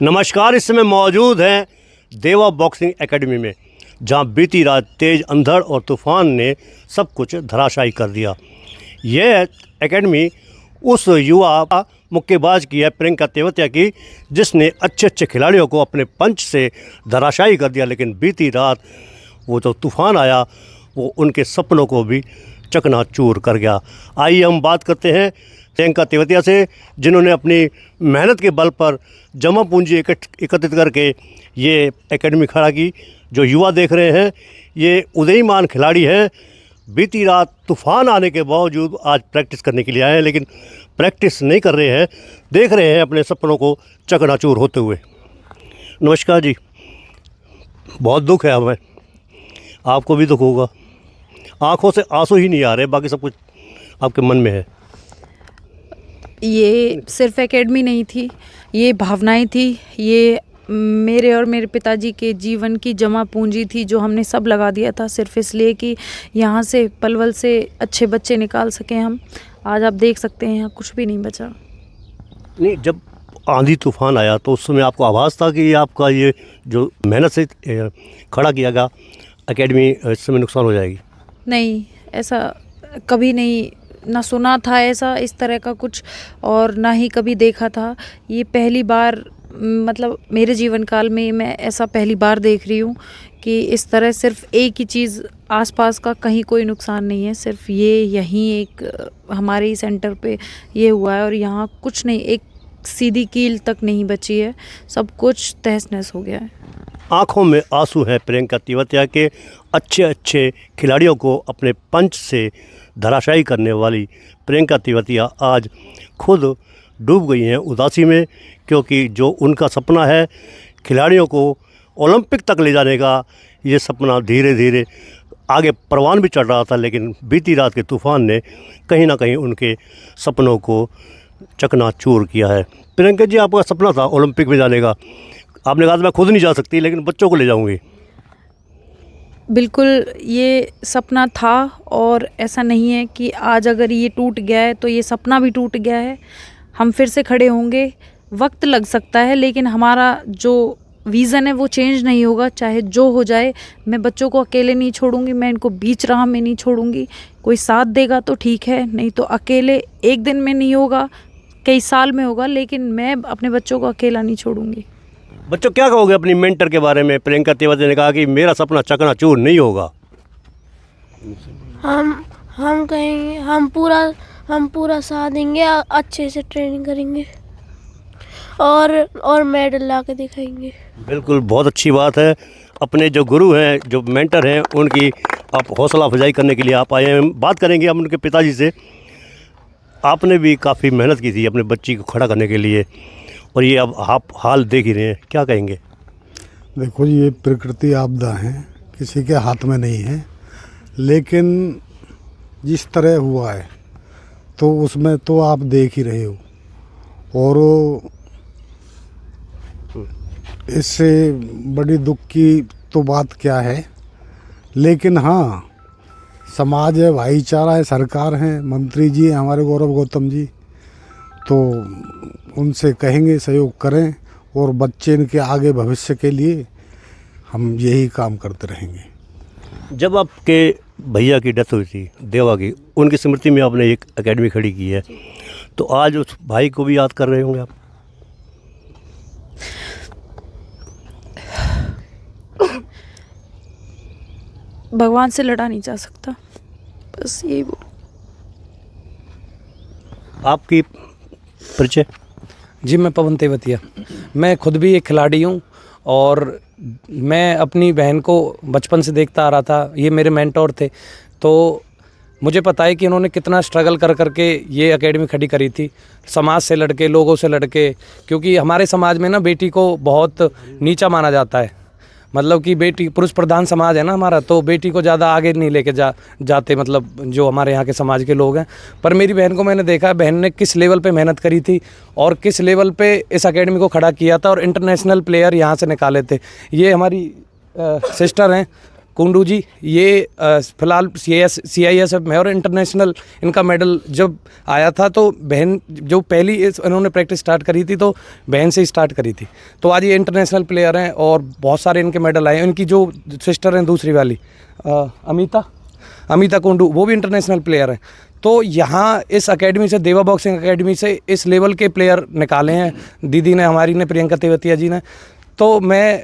नमस्कार। इस समय मौजूद हैं देवा बॉक्सिंग एकेडमी में, जहां बीती रात तेज़ अंधड़ और तूफ़ान ने सब कुछ धराशायी कर दिया। यह एकेडमी उस युवा मुक्केबाज की है, प्रियंका तेवतिया की, जिसने अच्छे अच्छे खिलाड़ियों को अपने पंच से धराशायी कर दिया। लेकिन बीती रात वो जो तूफ़ान आया वो उनके सपनों को भी चकनाचूर कर गया। आइए हम बात करते हैं प्रियंका तेवतिया से, जिन्होंने अपनी मेहनत के बल पर जमा पूंजी एकत्रित करके ये एकेडमी खड़ा की। जो युवा देख रहे हैं ये उदीयमान खिलाड़ी हैं। बीती रात तूफ़ान आने के बावजूद आज प्रैक्टिस करने के लिए आए हैं, लेकिन प्रैक्टिस नहीं कर रहे हैं, देख रहे हैं अपने सपनों को चकनाचूर होते हुए। नमस्कार जी। बहुत दुख है हमें, आपको भी दुख होगा। आँखों से आंसू ही नहीं आ रहे, बाकी सब कुछ आपके मन में है। ये सिर्फ एकेडमी नहीं थी, ये भावनाएं थी, ये मेरे और मेरे पिताजी के जीवन की जमा पूंजी थी, जो हमने सब लगा दिया था सिर्फ इसलिए कि यहाँ से पलवल से अच्छे बच्चे निकाल सकें हम। आज आप देख सकते हैं यहाँ कुछ भी नहीं बचा। नहीं, जब आंधी तूफ़ान आया तो उस समय आपको आभास था कि आपका ये जो मेहनत से खड़ा किया गया एकेडमी इस समय नुकसान हो जाएगी? नहीं, ऐसा कभी नहीं, ना सुना था ऐसा इस तरह का कुछ, और ना ही कभी देखा था। ये पहली बार, मतलब मेरे जीवन काल में मैं ऐसा पहली बार देख रही हूँ कि इस तरह सिर्फ एक ही चीज़, आसपास का कहीं कोई नुकसान नहीं है, सिर्फ ये यहीं एक हमारे ही सेंटर पे ये हुआ है। और यहाँ कुछ नहीं, एक सीधी कील तक नहीं बची है, सब कुछ तहस नहस हो गया है। आँखों में आंसू हैं प्रियंका तेवतिया के। अच्छे अच्छे खिलाड़ियों को अपने पंच से धराशायी करने वाली प्रियंका तेवतिया आज खुद डूब गई हैं उदासी में, क्योंकि जो उनका सपना है खिलाड़ियों को ओलंपिक तक ले जाने का, ये सपना धीरे धीरे आगे परवान भी चढ़ रहा था। लेकिन बीती रात के तूफ़ान ने कहीं ना कहीं उनके सपनों को चकनाचूर किया है। प्रियंका जी, आपका सपना था ओलंपिक में जाने का, आपने कहा था मैं खुद नहीं जा सकती लेकिन बच्चों को ले जाऊंगी। बिल्कुल, ये सपना था, और ऐसा नहीं है कि आज अगर ये टूट गया है तो ये सपना भी टूट गया है। हम फिर से खड़े होंगे, वक्त लग सकता है, लेकिन हमारा जो विज़न है वो चेंज नहीं होगा, चाहे जो हो जाए। मैं बच्चों को अकेले नहीं छोड़ूंगी, मैं इनको बीच राह में नहीं छोड़ूंगी। कोई साथ देगा तो ठीक है, नहीं तो अकेले एक दिन में नहीं होगा, कई साल में होगा, लेकिन मैं अपने बच्चों को अकेला नहीं छोड़ूंगी। बच्चों, क्या कहोगे अपनी मेंटर के बारे में? प्रियंका तेवतिया ने कहा कि मेरा सपना चकनाचूर नहीं होगा। हम कहेंगे, हम पूरा साथ देंगे, अच्छे से ट्रेनिंग करेंगे और मेडल ला के दिखाएंगे। बिल्कुल, बहुत अच्छी बात है। अपने जो गुरु हैं, जो मेंटर हैं, उनकी आप हौसला अफजाई करने के लिए आप आए हैं। बात करेंगे हम उनके पिताजी से। आपने भी काफ़ी मेहनत की थी अपने बच्ची को खड़ा करने के लिए, और ये अब आप हाल देख ही रहे हैं, क्या कहेंगे? देखो जी, ये प्रकृति आपदा है, किसी के हाथ में नहीं है, लेकिन जिस तरह हुआ है तो उसमें तो आप देख ही रहे हो। और इससे बड़ी दुख की तो बात क्या है, लेकिन हाँ, समाज है, भाईचारा है, सरकार है, मंत्री जी हैं हमारे गौरव गौतम जी, तो उनसे कहेंगे सहयोग करें, और बच्चे इनके आगे भविष्य के लिए हम यही काम करते रहेंगे। जब आपके भैया की डेथ हुई थी, देवा की, उनकी स्मृति में आपने एक एकेडमी खड़ी की है, तो आज उस भाई को भी याद कर रहे होंगे आप? भगवान से लड़ा नहीं जा सकता, बस यही बोल। आपकी परिचय? जी, मैं पवन तेवतिया, मैं खुद भी एक खिलाड़ी हूँ, और मैं अपनी बहन को बचपन से देखता आ रहा था। ये मेरे मेंटोर थे, तो मुझे पता है कि इन्होंने कितना स्ट्रगल कर करके ये एकेडमी खड़ी करी थी, समाज से लड़के, लोगों से लड़के। क्योंकि हमारे समाज में ना बेटी को बहुत नीचा माना जाता है, मतलब कि बेटी, पुरुष प्रधान समाज है ना हमारा, तो बेटी को ज़्यादा आगे नहीं लेके जाते, मतलब जो हमारे यहाँ के समाज के लोग हैं। पर मेरी बहन को मैंने देखा, बहन ने किस लेवल पे मेहनत करी थी और किस लेवल पे इस एकेडमी को खड़ा किया था, और इंटरनेशनल प्लेयर यहाँ से निकाले थे। ये हमारी सिस्टर हैं कुंडू जी, ये फिलहाल CISF में और इंटरनेशनल इनका मेडल जब आया था तो बहन जो पहली इन्होंने प्रैक्टिस स्टार्ट करी थी तो बहन से ही स्टार्ट करी थी। तो आज ये इंटरनेशनल प्लेयर हैं और बहुत सारे इनके मेडल आए हैं। इनकी जो सिस्टर हैं दूसरी वाली अमिता कुंडू, वो भी इंटरनेशनल प्लेयर हैं। तो यहाँ इस एकेडमी से, देवा बॉक्सिंग एकेडमी से इस लेवल के प्लेयर निकाले हैं दीदी ने, हमारी ने, प्रियंका तेवतिया जी ने। तो मैं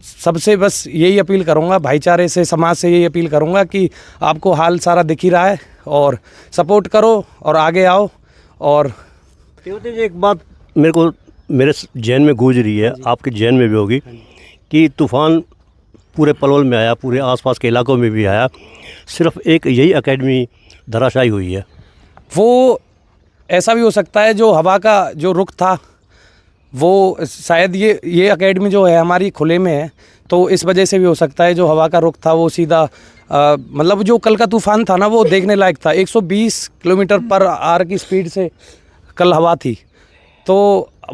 सबसे बस यही अपील करूँगा, भाईचारे से, समाज से यही अपील करूँगा कि आपको हाल सारा दिख ही रहा है और सपोर्ट करो और आगे आओ। और तेवतिया जी, एक बात मेरे जहन में गूंज रही है, आपके जहन में भी होगी, कि तूफ़ान पूरे पलवल में आया, पूरे आसपास के इलाकों में भी आया, सिर्फ एक यही एकेडमी धराशायी हुई है। वो ऐसा भी हो सकता है, जो हवा का जो रुख था वो शायद ये एकेडमी जो है हमारी खुले में है, तो इस वजह से भी हो सकता है जो हवा का रुख था वो सीधा मतलब जो कल का तूफ़ान था ना, वो देखने लायक था। 120 किलोमीटर पर आवर की स्पीड से कल हवा थी। तो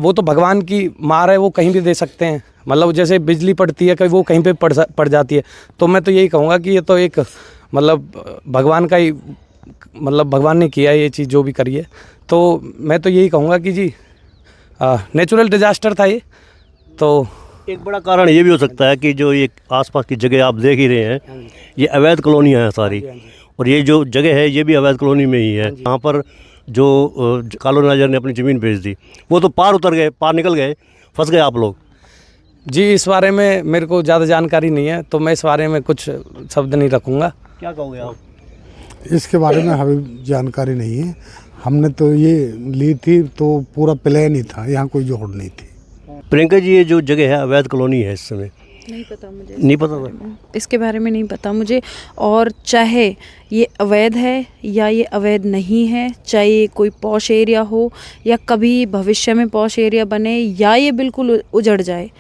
वो तो भगवान की मार है, वो कहीं भी दे सकते हैं। मतलब जैसे बिजली पड़ती है, कहीं वो कहीं पे पड़ जाती है। तो मैं तो यही कहूँगा कि ये तो एक मतलब भगवान का ही, मतलब भगवान ने किया ये चीज़ जो भी करी है। तो मैं तो यही कहूँगा कि जी नेचुरल डिजास्टर था ये। तो एक बड़ा कारण ये भी हो सकता है कि जो ये आसपास की जगह आप देख ही रहे हैं, ये अवैध कॉलोनियाँ हैं सारी, और ये जो जगह है ये भी अवैध कॉलोनी में ही है। यहाँ पर जो कॉलोनाइजर ने अपनी ज़मीन बेच दी, वो तो पार उतर गए, पार निकल गए, फंस गए आप लोग। जी, इस बारे में मेरे को ज़्यादा जानकारी नहीं है, तो मैं इस बारे में कुछ शब्द नहीं रखूँगा। क्या कहोगे आप? इसके बारे में हमें जानकारी नहीं है। हमने तो ये ली थी तो पूरा प्लान ही था, यहाँ कोई जोड़ नहीं थी। प्रियंका जी, ये जो जगह है अवैध कॉलोनी है इस समय? नहीं पता मुझे, नहीं पता था? इसके बारे में नहीं पता मुझे। और चाहे ये अवैध है या ये अवैध नहीं है, चाहे ये कोई पॉश एरिया हो या कभी भविष्य में पॉश एरिया बने या ये बिल्कुल उजड़ जाए,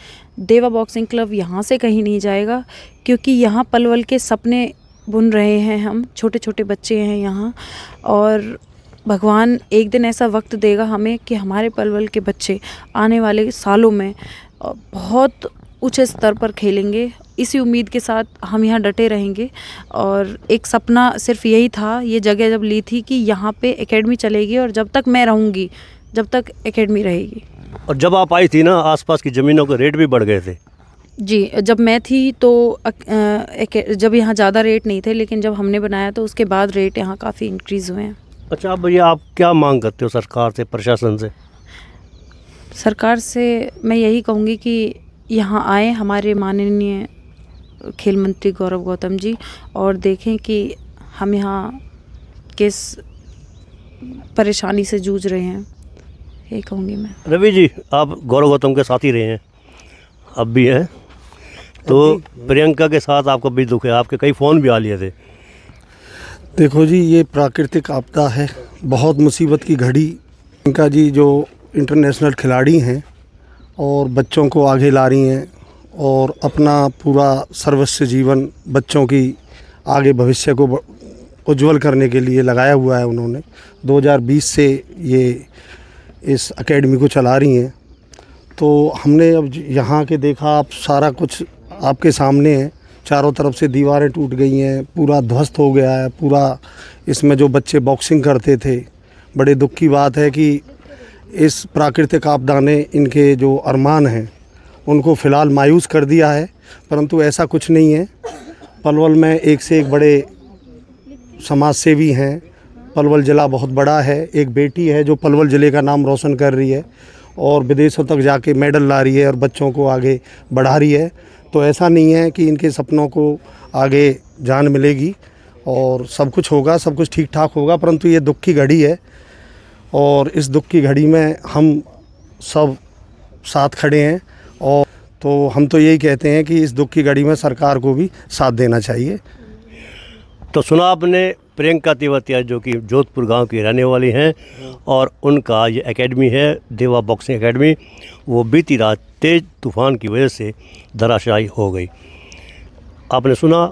देवा बॉक्सिंग क्लब यहाँ से कहीं नहीं जाएगा। क्योंकि यहाँ पलवल के सपने बुन रहे हैं हम, छोटे छोटे बच्चे हैं यहाँ, और भगवान एक दिन ऐसा वक्त देगा हमें कि हमारे पलवल के बच्चे आने वाले सालों में बहुत ऊंचे स्तर पर खेलेंगे। इसी उम्मीद के साथ हम यहाँ डटे रहेंगे। और एक सपना सिर्फ यही था, ये जगह जब ली थी कि यहाँ पे एकेडमी चलेगी, और जब तक मैं रहूँगी, जब तक एकेडमी रहेगी। और जब आप आई थी ना, आसपास की ज़मीनों के रेट भी बढ़ गए थे। जी, जब मैं थी तो जब यहाँ ज़्यादा रेट नहीं थे, लेकिन जब हमने बनाया तो उसके बाद रेट यहाँ काफ़ी इंक्रीज़ हुए हैं। अच्छा, अब भैया आप क्या मांग करते हो सरकार से, प्रशासन से? सरकार से मैं यही कहूँगी कि यहाँ आए हमारे माननीय खेल मंत्री गौरव गौतम जी, और देखें कि हम यहाँ किस परेशानी से जूझ रहे हैं, यही कहूँगी मैं। रवि जी, आप गौरव गौतम के साथ ही रहे हैं, अब भी हैं, तो प्रियंका के साथ आपको भी दुख है, आपके कई फ़ोन भी आ लिए थे। देखो जी, ये प्राकृतिक आपदा है, बहुत मुसीबत की घड़ी। प्रियंका जी जो इंटरनेशनल खिलाड़ी हैं और बच्चों को आगे ला रही हैं और अपना पूरा सर्वस्व जीवन बच्चों की आगे भविष्य को उज्जवल करने के लिए लगाया हुआ है उन्होंने। 2020 से ये इस एकेडमी को चला रही हैं। तो हमने अब यहाँ के देखा, आप सारा कुछ आपके सामने है, चारों तरफ से दीवारें टूट गई हैं, पूरा ध्वस्त हो गया है पूरा। इसमें जो बच्चे बॉक्सिंग करते थे, बड़े दुख की बात है कि इस प्राकृतिक आपदा ने इनके जो अरमान हैं उनको फ़िलहाल मायूस कर दिया है, परंतु ऐसा कुछ नहीं है। पलवल में एक से एक बड़े समाज सेवी हैं। पलवल ज़िला बहुत बड़ा है। एक बेटी है जो पलवल ज़िले का नाम रोशन कर रही है और विदेशों तक जाके मेडल ला रही है और बच्चों को आगे बढ़ा रही है। तो ऐसा नहीं है कि इनके सपनों को आगे जान मिलेगी और सब कुछ होगा, सब कुछ ठीक ठाक होगा, परंतु ये दुख की घड़ी है और इस दुख की घड़ी में हम सब साथ खड़े हैं। और तो हम तो यही कहते हैं कि इस दुख की घड़ी में सरकार को भी साथ देना चाहिए। तो सुना आपने प्रियंका तेवतिया, जो कि जोधपुर गांव की रहने वाली हैं, और उनका ये एकेडमी है देवा बॉक्सिंग एकेडमी, वो बीती रात तेज़ तूफ़ान की वजह से धराशायी हो गई। आपने सुना,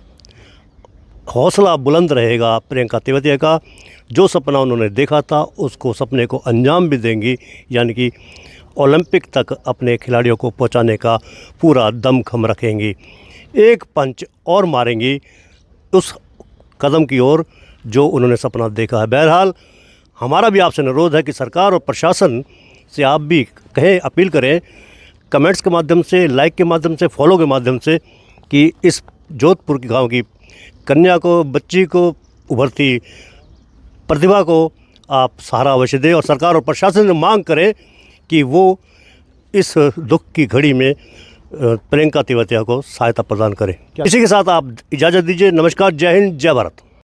हौसला बुलंद रहेगा प्रियंका तेवतिया का। जो सपना उन्होंने देखा था उसको, सपने को अंजाम भी देंगी, यानी कि ओलंपिक तक अपने खिलाड़ियों को पहुंचाने का पूरा दमखम रखेंगी, एक पंच और मारेंगी उस कदम की ओर जो उन्होंने सपना देखा है। बहरहाल हमारा भी आपसे अनुरोध है कि सरकार और प्रशासन से आप भी कहें, अपील करें कमेंट्स के माध्यम से, लाइक के माध्यम से, फॉलो के माध्यम से कि इस जोधपुर के गांव की कन्या को, बच्ची को, उभरती प्रतिभा को आप सहारा अवश्य दें और सरकार और प्रशासन से मांग करें कि वो इस दुख की घड़ी में प्रियंका तेवतिया को सहायता प्रदान करें। इसी के साथ आप इजाज़त दीजिए। नमस्कार, जय हिंद, जय भारत।